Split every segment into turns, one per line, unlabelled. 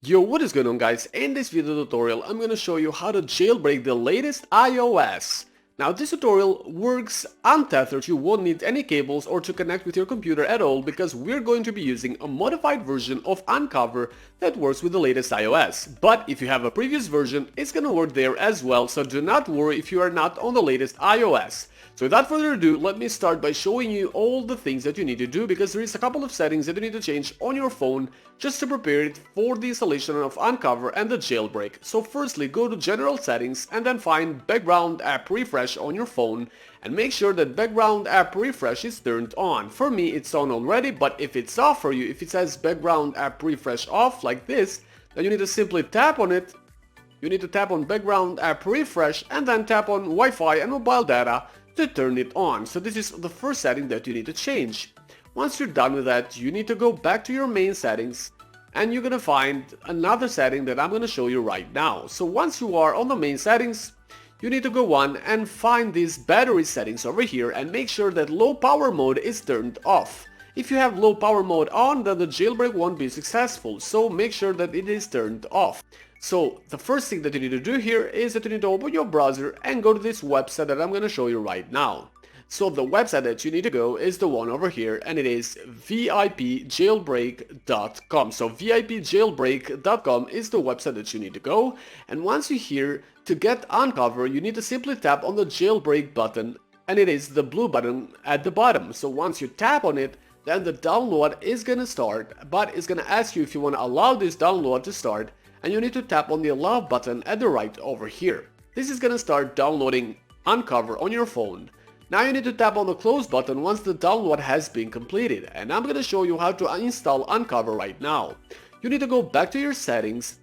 Yo, what is going on guys? In this video tutorial I'm going to show you how to jailbreak the latest iOS. Now this tutorial works untethered. You won't need any cables or to connect with your computer at all because we're going to be using a modified version of Unc0ver that works with the latest iOS. But if you have a previous version, it's going to work there as well, so do not worry if you are not on the latest iOS. So without further ado, let me start by showing you all the things that you need to do because there is a couple of settings that you need to change on your phone just to prepare it for the installation of Unc0ver and the jailbreak. So firstly, go to General Settings and then find Background App Refresh on your phone and make sure that Background App Refresh is turned on. For me it's on already, but if it's off for you, if it says Background App Refresh off like this, then you need to simply tap on it. You need to tap on Background App Refresh and then tap on Wi-Fi and mobile data to turn it on. So this is the first setting that you need to change. Once you're done with that, you need to go back to your main settings and you're gonna find another setting that I'm gonna show you right now. So once you are on the main settings, you need to go on and find these battery settings over here and make sure that low power mode is turned off. If you have low power mode on, then the jailbreak won't be successful, so make sure that it is turned off. So the first thing that you need to do here is that you need to open your browser and go to this website that I'm going to show you right now. So the website that you need to go is the one over here, and it is vipjailbreak.com. So vipjailbreak.com is the website that you need to go, and once you're here, to get Unc0ver, you need to simply tap on the jailbreak button, and it is the blue button at the bottom. So once you tap on it, then the download is going to start, but it's going to ask you if you want to allow this download to start, and you need to tap on the allow button at the right over here. This is going to start downloading Unc0ver on your phone. Now you need to tap on the close button once the download has been completed, and I'm going to show you how to install Unc0ver right now. You need to go back to your settings,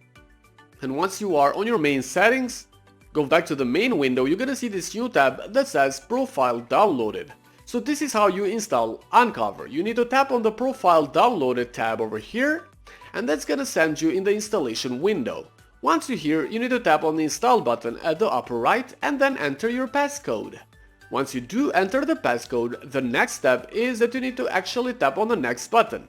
and once you are on your main settings, go back to the main window. You're going to see this new tab that says Profile Downloaded. So this is how you install Unc0ver. You need to tap on the Profile Downloaded tab over here, and that's gonna send you in the installation window. Once you're here, you need to tap on the install button at the upper right and then enter your passcode. Once you do enter the passcode, the next step is that you need to actually tap on the next button.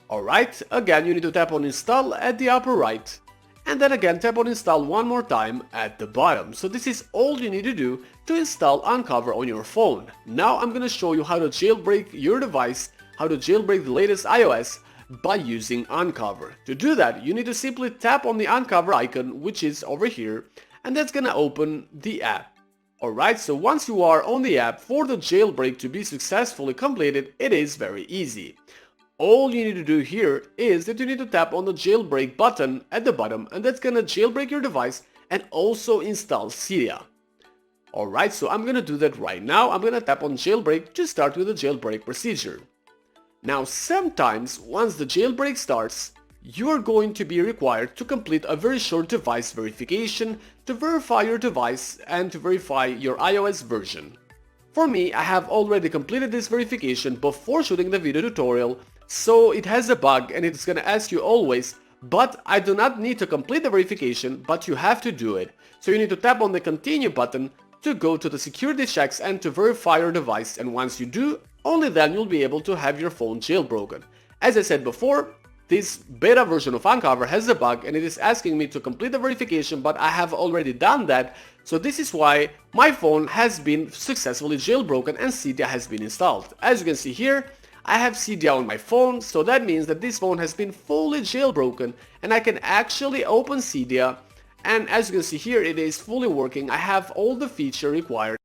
Alright, again you need to tap on install at the upper right, and then again tap on install one more time at the bottom. So this is all you need to do to install Unc0ver on your phone. Now I'm gonna show you how to jailbreak your device, how to jailbreak the latest iOS by using Unc0ver. To do that, you need to simply tap on the Unc0ver icon, which is over here, and that's gonna open the app. Alright, so once you are on the app, for the jailbreak to be successfully completed, it is very easy. All you need to do here is that you need to tap on the jailbreak button at the bottom, and that's gonna jailbreak your device and also install Cydia. Alright, so I'm gonna do that right now. I'm gonna tap on jailbreak to start with the jailbreak procedure. Now sometimes once the jailbreak starts, you are going to be required to complete a very short device verification to verify your device and to verify your iOS version. For me, I have already completed this verification before shooting the video tutorial, so it has a bug and it's gonna ask you always, but I do not need to complete the verification, but you have to do it. So you need to tap on the continue button to go to the security checks and to verify your device, and once you do, only then you'll be able to have your phone jailbroken. As I said before, this beta version of Unc0ver has a bug and it is asking me to complete the verification, but I have already done that, so this is why my phone has been successfully jailbroken and Cydia has been installed. As you can see here, I have Cydia on my phone, so that means that this phone has been fully jailbroken and I can actually open Cydia, and as you can see here, it is fully working. I have all the features required.